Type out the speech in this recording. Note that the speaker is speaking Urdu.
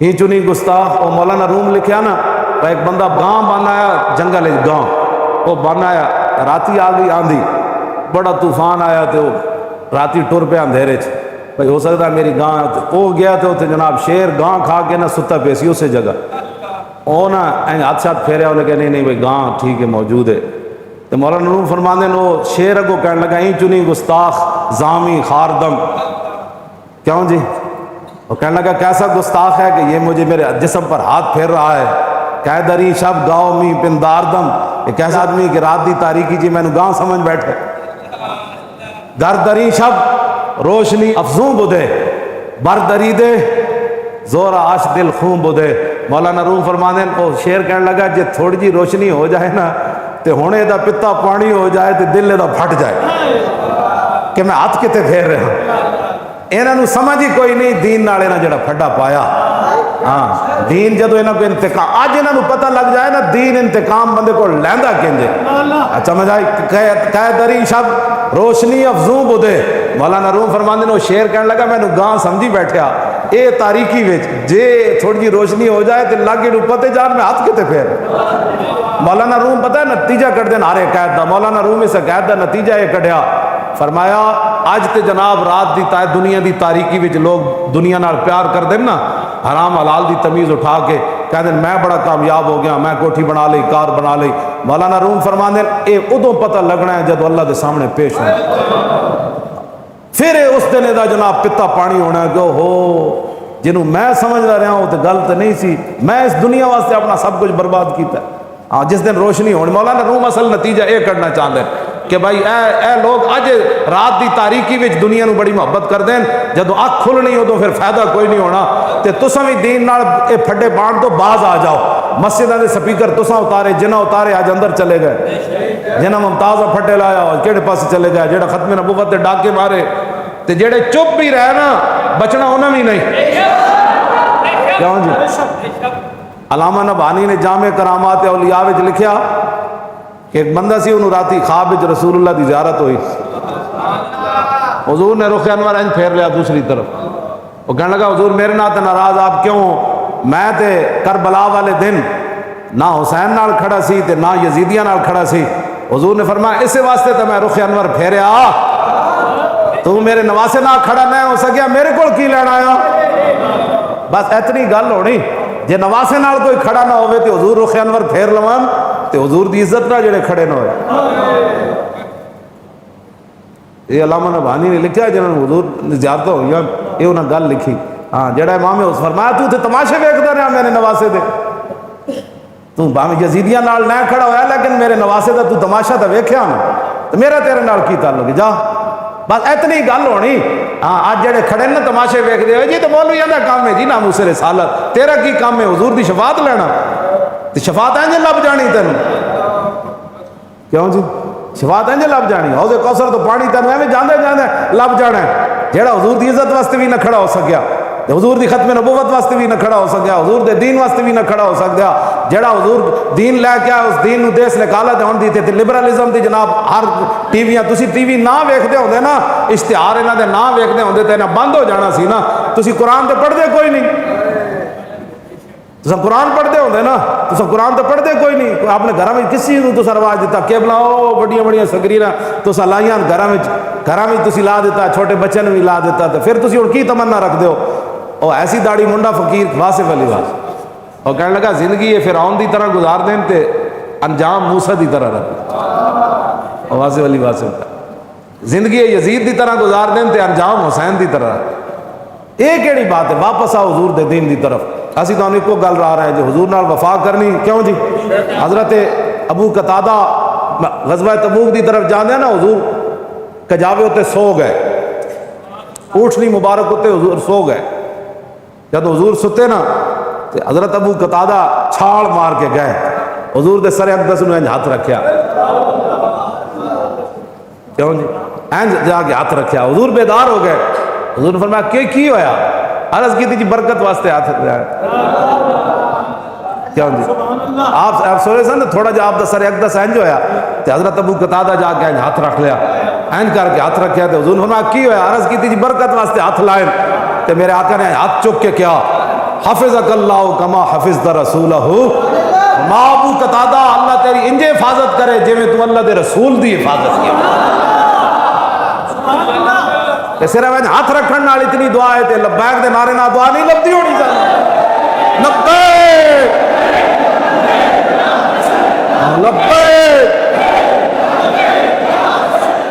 ہی چنی گستاخ وہ مولانا روم لکھیا نا، ایک بندہ گاں بنایا جنگل گاں وہ بنایا، راتی آ گئی آندھی، بڑا طوفان آیا تو راتی ٹر پہ اندھیرے چ بھائی ہو سکتا ہے میری گاں، وہ گیا تو جناب شیر گاں کھا کے نا ستا پہ سی اسے جگہ، وہ نا ہاتھ ساتھ پھیریا، انہیں کہ نہیں بھائی گاں ٹھیک ہے موجود ہے۔ تو مولانا روم فرماندے نے وہ شیر اگو کہنے لگا ہی چنی گستاخ زامی خاردم، کیوں جی؟ وہ کہنے لگا کیسا گستاخ ہے کہ یہ مجھے میرے جسم پر ہاتھ پھیر رہا ہے، کہہ دری شب گاؤ می پنداردم، یہ کیسا آدمی کہ رات دی تاریکی جی میں نے گاؤں سمجھ بیٹھے، در دری شب روشنی افزوں بدے، بر دری دے زور آش دل خون بدے۔ مولانا روم فرمانے وہ شیر کہنے لگا جے تھوڑی جی روشنی ہو جائے نا تے ہونے دا پتا پانی ہو جائے تے دل دا پھٹ جائے کہ میں ہاتھ کتے پھیر رہا ہوں۔ انہاں نو سمجھ ہی کوئی نہیں دین نالے نہ جڑا پھڈا پایا، ہاں دین جدو انہاں کو انتقام، آج انہاں نو پتہ لگ جائے نا دین انتقام بندے کو لیندا کینجے، اچھا مجھائی کہہ دری شب روشنی افزوں بدے۔ مولانا روم فرماندے نے وہ شیر کہنے لگا میں نو گاں سمجھی بیٹھیا اے تاریکی وچ جے تھوڑی جی روشنی ہو جائے تے لاگے نو پتے جان میں ہاتھ کتے پھیر۔ مولانا روم پتہ ہے نتیجہ کر دین ہر حکایت دا، مولانا روم اس حکایت دا نتیجہ یہ کڈیا، فرمایا آج تے جناب رات دی دنیا دی تاریکی وچ لوگ دنیا نال پیار کر دیں نا، حرام حلال دی تمیز اٹھا کے کہہ دیں میں بڑا کامیاب ہو گیا، میں کوٹھی بنا لئی، کار بنا لئی۔ مولانا روم فرماندے اے ادوں پتہ لگنا ہے جب اللہ دے سامنے پیش ہونا، پھر اس دن دا جناب پتا پانی ہونا ہے کہ ہو جنہوں میں سمجھ رہا ہوں تو غلط نہیں سی، میں اس دنیا واسطے اپنا سب کچھ برباد کیتا ہے۔ ہاں جس دن روشنی ہونی، مولانا روم اصل نتیجہ یہ کرنا چاہتے ہیں کہ بھائی اے لوگ اج رات دی تاریکی وچ دنیا نو بڑی محبت کر دیں، جدو اکھ کھلنی ہو تو پھر فائدہ کوئی نہیں ہونا، تے تساں بھی دین نال اے پھڈے بانٹ تو باز آ جاؤ۔ مسجداں دے سپیکر تساں اتارے، جنہاں اتارے اج اندر چلے گئے، جنہاں ممتاز پھٹے لایا کہڑے پاسے چلے گئے، جڑا ختم نبوت دے ڈاکے مارے، تے جڑے چپ بھی رہے نا بچنا انہاں بھی نہیں۔ کیوں جی؟ علامہ نبہانی نے جامع کرامات اولیاء وچ لکھیا کہ ایک بندہ سی انہوں راتی خواب وچ رسول اللہ دی زیارت ہوئی، حضور نے رخ انور انج پھیر لیا دوسری طرف، وہ کہنے لگا حضور میرے نال تے ناراض آپ کیوں؟ میں تے کربلا والے دن نہ حسین نال کھڑا سی تے نہ یزیدیاں نال کھڑا سی، حضور نے فرمایا اسی واسطے تے میں رخ انور پھیریا، تو میرے نواسے نہ کھڑا نہ ہو سکیا میرے کول کی لینا آیا؟ بس اتنی گل ہونی، جے نواسے نال کوئی کھڑا نہ ہوئے تو حضور رخ انور پھیر لوان تے حضور دی عزت نہ جڑے کھڑے نہ ہوئے۔ یہ علامہ نبہانی نے لکھا جنہوں نے حضور زیارت ہو گیا، یہ انہوں نے گل لکھی، ہاں جڑا امام اس فرمایا تو تے تماشے ویکھدا رہا میرے نواسے دے، تو باویں یزیدیاں نال نہ کھڑا ہویا لیکن میرے نواسے دا تو تماشا تے ویکھیا نا، تو میرا تیرے نال کی تعلق جا، بس اتنی گل ہونی۔ ہاں آج جڑے کھڑے نا تماشے ویکھدے ہوئے جی تو مولویاں دا کام ہے جی ناموس رسالت، تیرا کی کام ہے حضور دی شفاعت لینا، تے شفاعت انج لب جانی تینوں، کیوں جی؟ شفاعت انج لب جانی، حوض کوثر تو پانی تینوں ایویں جاندے جاندے لب جانا ہے، جیڑا حضور دی عزت واسطے بھی نہ کھڑا ہو سکیا، حضور دی ختم نبوت واسطے بھی نہ کھڑا ہو سکیا، حضور دے دین واسطے بھی نہ کھڑا ہو سکیا، جڑا حضور دین لے کے اس دین نو دیس نکالا تے ہن دی تے لبرلزم دی جناب ہر ٹی ویاں تسی ٹی وی نہ ویکھدے ہوندے نا، اشتہار انہاں دے نہ ویکھدے ہوندے تے انہاں بند ہو جانا سی نا، تسی قرآن تے پڑھدے کوئی نہیں، تسا قرآن پڑھدے ہوندے نا، تسا قرآن تے پڑھدے کوئی نہیں، اپنے گھراں وچ کسی نوں تسا رواج دیتا کیبلا او بڑیاں بڑیاں سکریراں تسا لائیاں گھراں وچ تسی لا دیتا، چھوٹے بچے نے بھی لا دیتا، تے پھر تسی ہن کی تمنا رکھدے ہو؟ او ایسی داڑھی منڈا فقیر واصف علی واصف، اور کہنے لگا زندگی یہ فرعون دی طرح گزار دیں تے انجام موسیٰ دی طرح رکھ، اور واصف علی واصف زندگی یزید دی طرح گزار دیں تے انجام حسین دی طرح رکھ۔ یہ کیڑی بات ہے؟ واپس آؤ حضور دے دین دی طرف۔ اسی تو انہیں کو گل رہا رہے ہیں جو حضور نال وفا کرنی، کیوں جی؟ حضرت ابو قتادہ غزوہ تبوک دی طرف جاندے ہیں نا، حضور کجاوے ہوتے سو گئے، اونٹنی مبارک ہوتے حضور سو گئے، جب حضور ستے نا تو حضرت ابو قتادہ چھاڑ مار کے گئے، حضور دے سر اقدس نے ہاتھ رکھیا، کیوں جی؟ اینج جا کے ہاتھ رکھیا، حضور بیدار ہو گئے، حضور نے فرمایا کی ہویا؟ عرض کی تھی جی برکت واسطے ہاتھ رکھیا، کیوں جی؟ آپ سوچے سن تھوڑا جا آپ دا سر اقدس اینج ہویا تو حضرت ابو قتادہ جا کے ہاتھ رکھ لیا، اینج کر کے ہاتھ رکھیا تو حضور نے فرمایا کی ہویا؟ عرض کی تھی جی برکت واسطے ہاتھ لائیں، تو میرے آقا نے ہاتھ چک کے کیا حفظک اللہ کما حفظت رسولہ، ماں ابو قتادہ اللہ تیری انجے حفاظت کرے جی میں تو اللہ دے رسول دی حفاظت کی۔ کہ صرف ہاتھ رکھن نال اتنی دعا ہے تے لبیک دے نعرے نال دعا نہیں لبدی ہونی چاہیے۔ لبیک